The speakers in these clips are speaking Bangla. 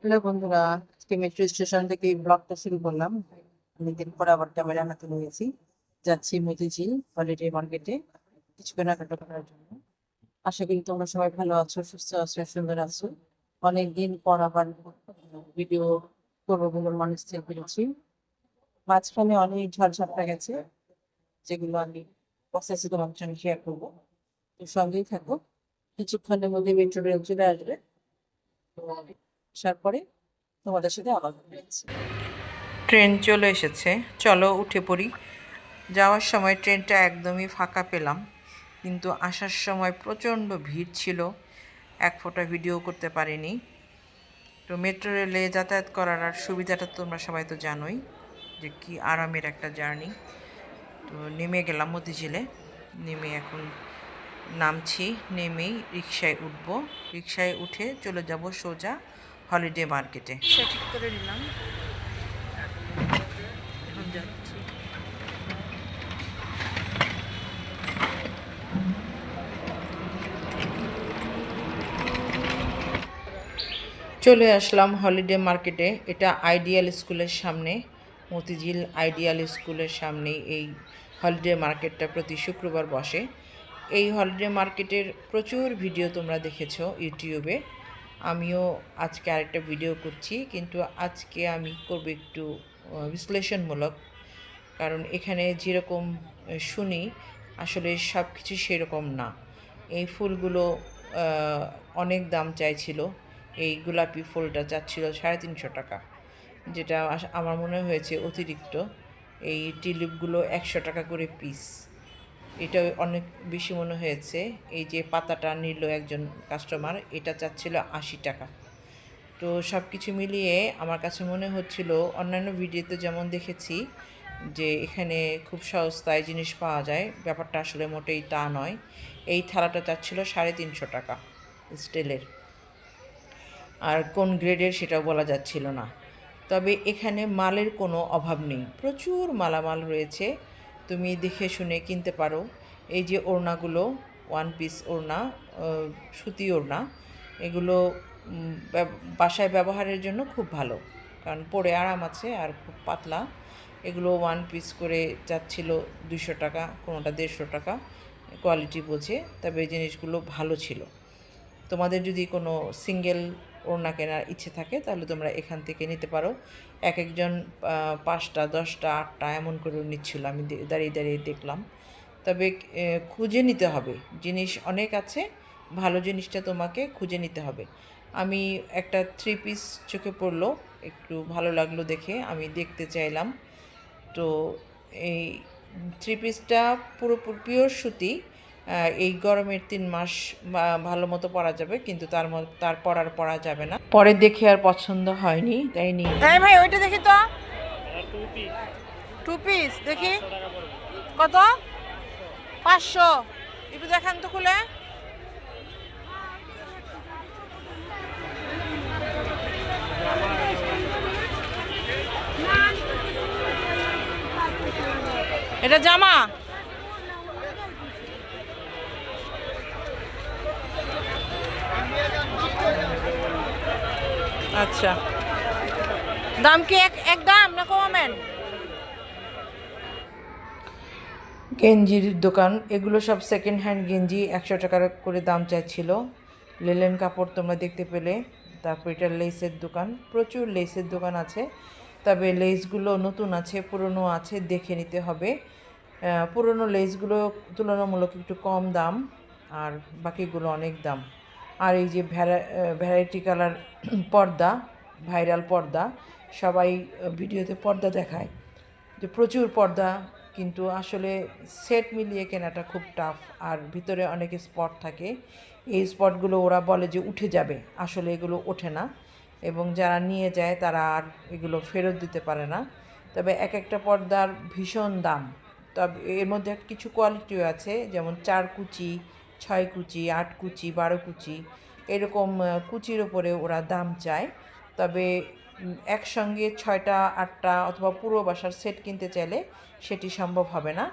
হ্যালো বন্ধুরা, আজকে মেট্রো স্টেশন থেকে ব্লগটা শুরু করলাম। অনেকদিন পর আবার ক্যামেরা হাতে নিয়েছি। যাচ্ছি মতিঝিল হলিডে মার্কেটে কিছু কেনাকাটা করার জন্য। আশা করি তোমরা সবাই ভালো আছো, সুস্থ আছো, সুন্দর আছো। অনেকদিন পর আবার ভিডিও করবো বলে মনে স্থির করেছি। মাঝখানে অনেক ঝড়ঝাপটা গেছে, যেগুলো আমি প্রসেসে তোমার সঙ্গে শেয়ার করবো। তো সঙ্গেই থাকো, কিছুক্ষণের মধ্যে মেট্রো রেল চলে আসবে। তো আসার পরে তোমাদের সাথে আবার কথা হচ্ছে। ট্রেন চলে এসেছে, চলো উঠে পড়ি। যাওয়ার সময় ট্রেনটা একদমই ফাঁকা পেলাম, কিন্তু আসার সময় প্রচণ্ড ভিড় ছিল, এক ফোঁটা ভিডিও করতে পারিনি। তো মেট্রো রেলে যাতায়াত করার আর সুবিধাটা তোমরা সবাই তো জানোই যে কি আরামের একটা জার্নি। তো নেমে গেলাম মতিঝিলে, নেমে এখন নামছি, নেমেই রিকশায় উঠবো। রিকশায় উঠে চলে যাব সোজা হলিডে মার্কেটে। রিকশা ঠিক করে নিলাম, এখন যাচ্ছি। চলে আসলাম হলিডে মার্কেটে। এটা আইডিয়াল স্কুলের সামনে, মতিঝিল আইডিয়াল স্কুলের সামনে এই হলিডে মার্কেটটা প্রতি শুক্রবার বসে। এই হলিডে মার্কেটের প্রচুর ভিডিও তোমরা দেখেছো ইউটিউবে। আমিও আজকে আরেকটা ভিডিও করছি, কিন্তু আজকে আমি করব একটু বিশ্লেষণমূলক। কারণ এখানে যেরকম শুনি, আসলে সব কিছু সেরকম না। এই ফুলগুলো অনেক দাম চাইছিল। এই গোলাপি ফুলটা চাচ্ছিল 350 টাকা, যেটা আমার মনে হয়েছে অতিরিক্ত। এই টিউলিপগুলো 100 টাকা করে পিস, এটা অনেক বেশি মনে হয়েছে। এই যে পাতাটা নিল একজন কাস্টমার, এটা চাচ্ছিল 80 টাকা। তো সব কিছু মিলিয়ে আমার কাছে মনে হচ্ছিল, অন্যান্য ভিডিওতে যেমন দেখেছি যে এখানে খুব সস্তায় জিনিস পাওয়া যায়, ব্যাপারটা আসলে মোটেই তা নয়। এই থালাটা চাচ্ছিল 350 টাকা স্টিলের, আর কোন গ্রেডের সেটাও বলা যাচ্ছিল না। তবে এখানে মালের কোনো অভাব নেই, প্রচুর মালামাল রয়েছে, তুমি দেখে শুনে কিনতে পারো। এই যে ওড়নাগুলো, ওয়ান পিস ওড়না, সুতি ওড়না, এগুলো বাসায় ব্যবহারের জন্য খুব ভালো, কারণ পরে আরাম আছে আর খুব পাতলা। এগুলো ওয়ান পিস করে যাচ্ছিল 200 টাকা, কোনোটা 150 টাকা, কোয়ালিটি বোঝে। তবে এই জিনিসগুলো ভালো ছিল। তোমাদের যদি কোনো সিঙ্গেল ওড়না কেনার ইচ্ছে থাকে তাহলে তোমরা এখান থেকে নিতে পারো। এক একজন 5টা 10টা 8টা এমন করে নিচ্ছিল, আমি দাঁড়িয়ে দাঁড়িয়ে দেখলাম। তবে খুঁজে নিতে হবে, জিনিস অনেক আছে, ভালো জিনিসটা তোমাকে খুঁজে নিতে হবে। আমি একটা 3 পিস চোখে পড়লো, একটু ভালো লাগলো দেখে আমি দেখতে চাইলাম। তো এই 3 পিসটা পুরোপুরি পিওর সুতি। এই গরমের 3 মাস ভালো মতো পরা যাবে, কিন্তু তারপর আর পরা যাবে না। পরে দেখে আর পছন্দ হয়নি, তাই নিই। এই ভাই ওইটা দেখি তো, 2 পিস দেখি কত, 500। একটু দেখান তো খুলে। এটা জামা? আচ্ছা, দাম কি এক এক দাম না কমাবেন? গেঞ্জির দোকান, এগুলো সব সেকেন্ড হ্যান্ড গেঞ্জি, 100 টাকা করে দাম চাইছিল। লেলেন কাপড় তোমরা দেখতে পেলে। তারপর এটা লেসের দোকান, প্রচুর লেসের দোকান আছে। তবে লেসগুলো নতুন আছে, পুরনো আছে, দেখে নিতে হবে। পুরনো লেসগুলো তুলনামূলক একটু কম দাম, আর বাকিগুলো অনেক দাম। আর এই যে ভ্যারাইটি কালার পর্দা, ভাইরাল পর্দা, সবাই ভিডিওতে পর্দা দেখায় যে প্রচুর পর্দা, কিন্তু আসলে সেট মিলিয়ে কেনাটা খুব টাফ। আর ভিতরে অনেক স্পট থাকে, এই স্পটগুলো ওরা বলে যে উঠে যাবে, আসলে এগুলো ওঠে না, এবং যারা নিয়ে যায় তারা আর এগুলো ফেরত দিতে পারে না। তবে এক একটা পর্দার ভীষণ দাম। তবে এর মধ্যে কিছু কোয়ালিটিও আছে, যেমন 4 কুচি, 6 কুচি, 8 কুচি, 12 কুচি, এরকম কুচির ওপরে ওরা দাম চায়। তবে একসঙ্গে 6টা 8টা অথবা পুরো বাসার সেট কিনতে চাইলে সেটি সম্ভব হবে না।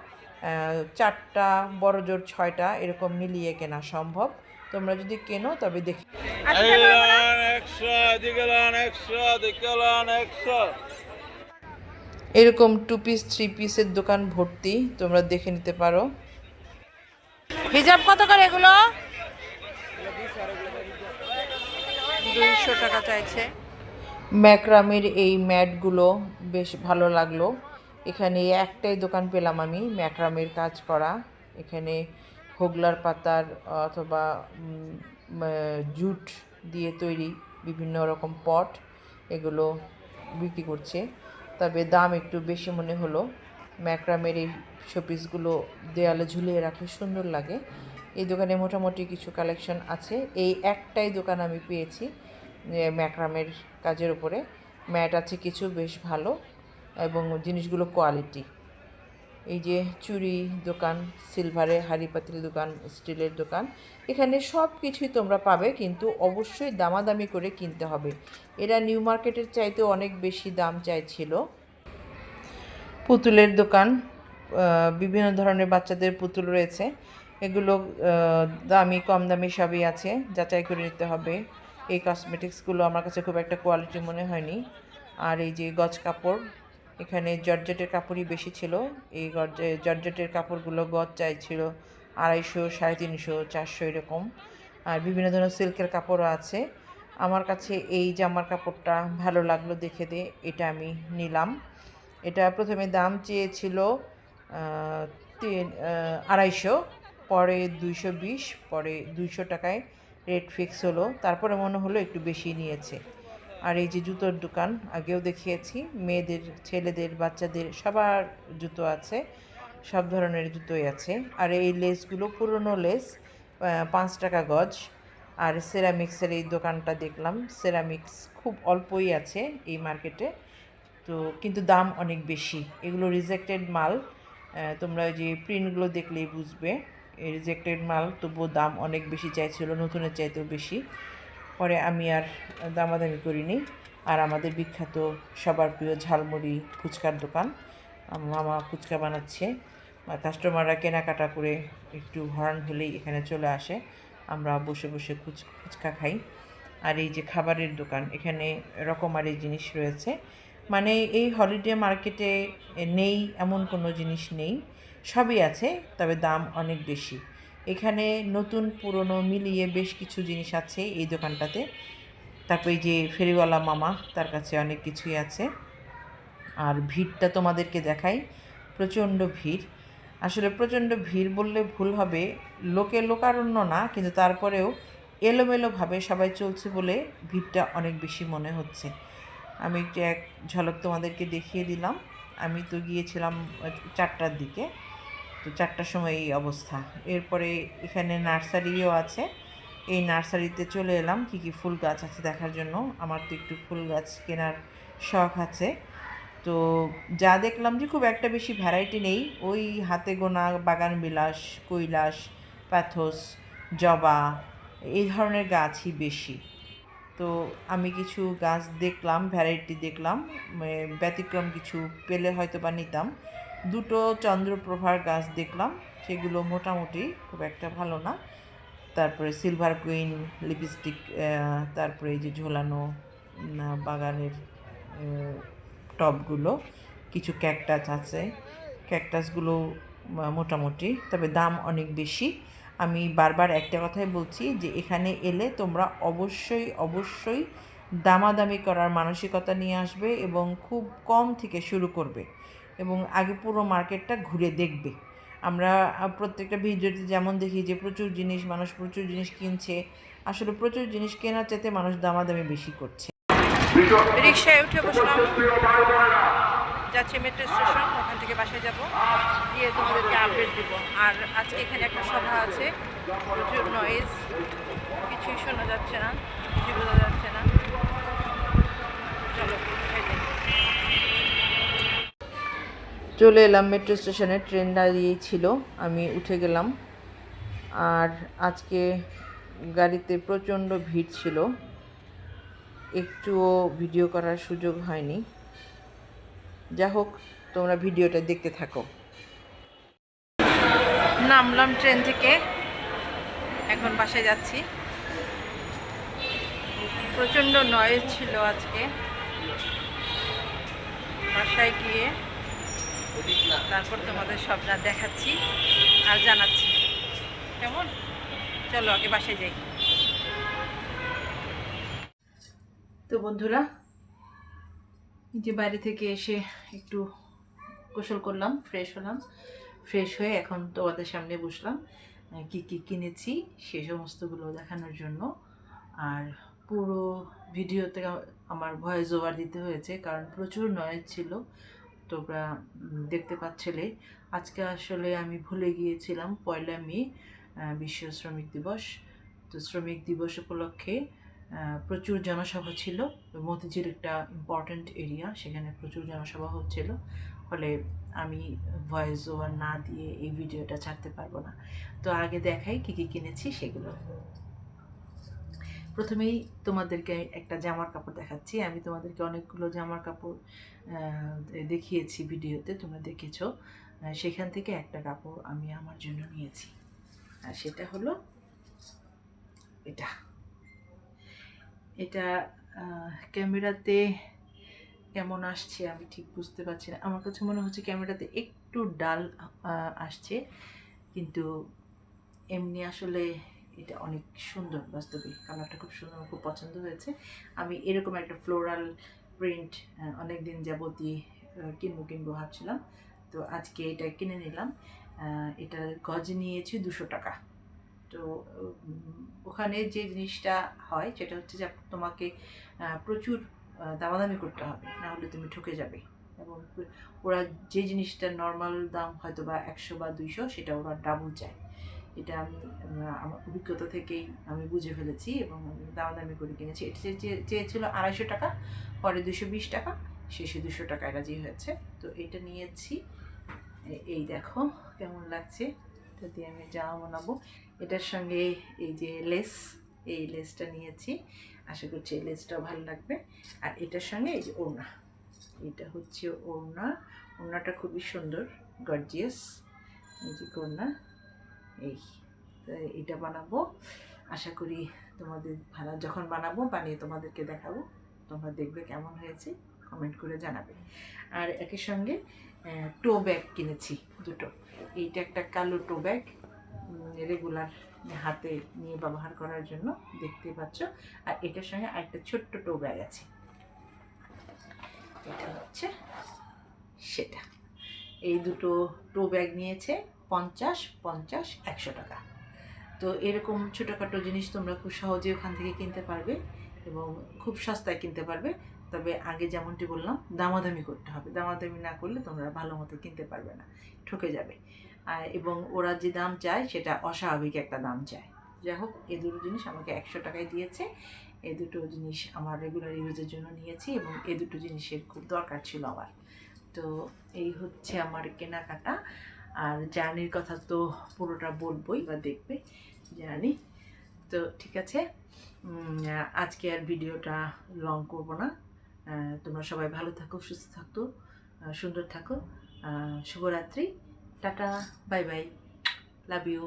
4টা বড় জোর 6টা এরকম মিলিয়ে কেনা সম্ভব। তোমরা যদি কেনো তবে দেখি। এরকম 2 পিস 3 পিসের দোকান ভর্তি, তোমরা দেখে নিতে পারো। হিজাব কত করে এগুলো? 200 টাকা চাইছে। ম্যাক্রামের এই ম্যাটগুলো বেশ ভালো লাগলো। এখানে একটাই দোকান পেলাম আমি ম্যাক্রামের কাজ করা। এখানে হোগলার পাতার অথবা জুট দিয়ে তৈরি বিভিন্ন রকম পট এগুলো বিক্রি করছে, তবে দাম একটু বেশি মনে হলো। ম্যাক্রামের এই শোপিসগুলো দেয়ালে ঝুলিয়ে রাখলে সুন্দর লাগে। এই দোকানে মোটামুটি কিছু কালেকশন আছে। এই একটাই দোকান আমি পেয়েছি ম্যাক্রামের কাজের উপরে। ম্যাট আছে কিছু বেশ ভালো এবং জিনিসগুলো কোয়ালিটি। এই যে চুড়ি দোকান, সিলভারের হাঁড়ি পাতিল দোকান, স্টিলের দোকান, এখানে সব কিছুই তোমরা পাবে, কিন্তু অবশ্যই দামাদামি করে কিনতে হবে। এরা নিউ মার্কেটের চাইতেও অনেক বেশি দাম চাইছিল। পুতুলের দোকান, বিভিন্ন ধরনের বাচ্চাদের পুতুল রয়েছে। এগুলো দামি কম দামি সবই আছে, যাচাই করে নিতে হবে। এই কসমেটিক্সগুলো আমার কাছে খুব একটা কোয়ালিটি মনে হয়নি। আর এই যে গজ কাপড়, এখানে জর্জেটের কাপড়ই বেশি ছিল। এই জর্জেটের কাপড়গুলো গজ চাইছিল 250, 350, 400 এরকম। আর বিভিন্ন ধরনের সিল্কের কাপড়ও আছে। আমার কাছে এই জামার কাপড়টা ভালো লাগলো দেখে এটা আমি নিলাম। এটা প্রথমে দাম চেয়েছিল 250, পরে 220, পরে 200 টাকায় রেট ফিক্স হলো। তারপরে মনে হলো একটু বেশি নিয়েছে। আর এই যে জুতোর দোকান আগেও দেখিয়েছি, মেয়েদের, ছেলেদের, বাচ্চাদের সবার জুতো আছে, সব ধরনের জুতোই আছে। আর এই লেসগুলো পুরনো লেস, 5 টাকা গজ। আর সেরামিক্সের এই দোকানটা দেখলাম, সেরামিক্স খুব অল্পই আছে এই মার্কেটে, তো কিন্তু দাম অনেক বেশি। এগুলো রিজেক্টেড মাল, তোমরা যে প্রিন্টগুলো দেখলেই বুঝবে রিজেক্টেড মাল, তবুও দাম অনেক বেশি চাইছিল, নতুনের চাইতেও বেশি। পরে আমি আর দামাদামি করিনি। আর আমাদের বিখ্যাত সবার প্রিয় ঝালমুড়ি ফুচকার দোকান, মামা ফুচকা বানাচ্ছে। কাস্টমাররা কেনাকাটা করে একটু হরান হলেই এখানে চলে আসে, আমরা বসে বসে ফুচকা খাই। আর এই যে খাবারের দোকান, এখানে রকমারি জিনিস রয়েছে। মানে এই হলিডে মার্কেটে নেই এমন কোনো জিনিস নেই, সবই আছে, তবে দাম অনেক বেশি। এখানে নতুন পুরনো মিলিয়ে বেশ কিছু জিনিস আছে এই দোকানটাতে। তারপরে যে ফেরিওয়ালা মামা, তার কাছে অনেক কিছুই আছে। আর ভিড়টা তোমাদেরকে দেখাই, প্রচণ্ড ভিড়। আসলে প্রচণ্ড ভিড় বললে ভুল হবে, লোকারণ্য না, কিন্তু তারপরেও এলোমেলোভাবে সবাই চলছে বলে ভিড়টা অনেক বেশি মনে হচ্ছে। আমি একটু এক ঝলক তোমাদেরকে দেখিয়ে দিলাম। আমি তো গিয়েছিলাম 4টার দিকে, তো 4টার সময় এই অবস্থা। এরপরে এখানে নার্সারিও আছে, এই নার্সারিতে চলে এলাম কী কী ফুল গাছ আছে দেখার জন্য। আমার তো একটু ফুল গাছ কেনার শখ আছে। তো যা দেখলাম যে খুব একটা বেশি ভ্যারাইটি নেই, ওই হাতে গোনা বাগান বিলাস, কৈলাস, প্যাথোস, জবা, এই ধরনের গাছই বেশি। তো আমি কিছু গাছ দেখলাম, ভ্যারাইটি দেখলাম, ব্যতিক্রম কিছু পেলে হয়তো বা নিতাম। 2টো চন্দ্রপ্রভার গাছ দেখলাম, সেগুলো মোটামুটি খুব একটা ভালো না। তারপরে সিলভার কুইন লিপস্টিক, তারপরে এই যে ঝোলানো বাগানের টবগুলো, কিছু ক্যাকটাস আছে, ক্যাকটাসগুলো মোটামুটি, তবে দাম অনেক বেশি। আমি বারবার একটা কথাই বলছি যে এখানে এলে তোমরা অবশ্যই দামাদামি করার মানসিকতা নিয়ে আসবে এবং খুব কম থেকে শুরু করবে এবং আগে পুরো মার্কেটটা ঘুরে দেখবে। আমরা প্রত্যেকটা ভিডিওতে যেমন দেখি যে মানুষ প্রচুর জিনিস কিনছে, আসলে প্রচুর জিনিস কেনার চাইতে মানুষ দামাদামি বেশি করছে। রিক্সায় উঠে বসলাম, যাচ্ছি মেট্রো স্টেশন, ওখান থেকে বাসায় যাব, গিয়ে তোমাদেরকে আপডেট দিব। আর আজকে এখানে একটা সভা আছে, প্রচুর নয়েজ, কিছুই শোনা যাচ্ছে না, কিছুই বোঝা যাচ্ছে না। চলো চলে এলাম মেট্রো স্টেশনে, ট্রেন দাঁড়িয়েই ছিল, আমি উঠে গেলাম। আর আজকে গাড়িতে প্রচণ্ড ভিড় ছিল, একটুও ভিডিও করার সুযোগ হয়নি। যা হোক, তোমরা ভিডিওটা দেখতে থাকো। নামলাম ট্রেন থেকে, এখন বাসায় যাচ্ছি। প্রচণ্ড নয়েজ ছিল আজকে। বাসায় গিয়ে তারপর তোমাদের সব দেখাচ্ছি আর জানাচ্ছি কেমন। চলো আগে বাসায় যাই। তো বন্ধুরা, এই যে বাইরে থেকে এসে একটু গোসল করলাম, ফ্রেশ হলাম। ফ্রেশ হয়ে এখন তোমাদের সামনে বসলাম কি কি কিনেছি সে সমস্তগুলো দেখানোর জন্য। আর পুরো ভিডিওতে আমার ভয়েস ওভার দিতে হয়েছে, কারণ প্রচুর নয়েজ ছিল। তোমরা দেখতে পাচ্ছিলে। আজকে আসলে আমি ভুলে গিয়েছিলাম 1লা মে বিশ্ব শ্রমিক দিবস। তো শ্রমিক দিবস উপলক্ষে প্রচুর জনসভা ছিল। মতিঝিল একটা ইম্পর্ট্যান্ট এরিয়া, সেখানে প্রচুর জনসভা হচ্ছিল। ফলে আমি ভয়েস ওভার না দিয়ে এই ভিডিওটা ছাড়তে পারবো না। তো আগে দেখাই কী কী কিনেছি সেগুলো। প্রথমেই তোমাদেরকে একটা জামার কাপড় দেখাচ্ছি। আমি তোমাদেরকে অনেকগুলো জামার কাপড় দেখিয়েছি ভিডিওতে, তোমরা দেখেছো। সেখান থেকে একটা কাপড় আমি আমার জন্য নিয়েছি, আর সেটা হলো এটা। এটা ক্যামেরাতে কেমন আসছে আমি ঠিক বুঝতে পারছি না। আমার কাছে মনে হচ্ছে ক্যামেরাতে একটু ডাল আসছে, কিন্তু এমনি আসলে এটা অনেক সুন্দর। বাস্তবে কালারটা খুব সুন্দর, আমার খুব পছন্দ হয়েছে। আমি এরকম একটা ফ্লোরাল প্রিন্ট অনেক দিন যাবতই কিনবো ভাবছিলাম। তো আজকে এটা কিনে নিলাম। এটার গজ নিয়েছি 200 টাকা। তো ওখানে যে জিনিসটা হয় সেটা হচ্ছে যে তোমাকে প্রচুর দামাদামি করতে হবে, না হলে তুমি ঠকে যাবে। এবং ওরা যে জিনিসটা নর্মাল দাম হয়তো বা 100 বা 200, সেটা ওরা ডাবল চায়। এটা আমি আমার অভিজ্ঞতা থেকেই আমি বুঝে ফেলেছি এবং আমি দামাদামি করে কিনেছি। এটা চেয়েছিল 250 টাকা, পরে 220 টাকা, শেষে 200 টাকায় রাজি হয়েছে। তো এটা নিয়েছি। এই দেখো কেমন লাগছে, এটা দিয়ে আমি জামা বানাবো। এটার সঙ্গে এই যে লেস, এই লেসটা নিয়েছি, আশা করছি এই লেসটাও ভালো লাগবে। আর এটার সঙ্গে এই যে ওড়না, এটা হচ্ছে ওড়না। ওড়নাটা খুবই সুন্দর, গর্জিয়াস। এই যে ওড়না, এই এটা বানাবো। আশা করি তোমাদের ভালো, যখন বানিয়ে তোমাদেরকে দেখাবো, তোমরা দেখবে কেমন হয়েছে, কমেন্ট করে জানাবে। আর একের সঙ্গে টো ব্যাগ কিনেছি দুটো। এইটা একটা কালো টো ব্যাগ, রেগুলার হাতে নিয়ে ব্যবহার করার জন্য, দেখতে পাচ্ছ। আর এটার সঙ্গে আরেকটা ছোট্ট টো ব্যাগ আছে, এটা হচ্ছে সেটা। এই দুটো টো ব্যাগ নিয়েছে 50, 50, 100 টাকা। তো এরকম ছোটোখাটো জিনিস তোমরা খুব সহজে ওখান থেকে কিনতে পারবে এবং খুব সস্তায় কিনতে পারবে। তবে আগে যেমনটি বললাম, দামাদামি করতে হবে। দামাদামি না করলে তোমরা ভালো মতো কিনতে পারবে না, ঠকে যাবে। এবং ওরা যে দাম চায় সেটা অস্বাভাবিক একটা দাম চায়। যাই হোক, এই দুটো জিনিস আমাকে 100 টাকায় দিয়েছে। এই দুটো জিনিস আমার রেগুলার ইউজের জন্য নিয়েছি এবং এই দুটো জিনিসের খুব দরকার ছিল আমার। তো এই হচ্ছে আমার কেনাকাটা। আর জার্নির কথা তো পুরোটা বলবোই বা দেখবে জার্নি। তো ঠিক আছে, আজকে আর ভিডিওটা লং করব না। তোমরা সবাই ভালো থাকো, সুস্থ থাকো, সুন্দর থাকো। শুভরাত্রি, tata, bye bye, love you.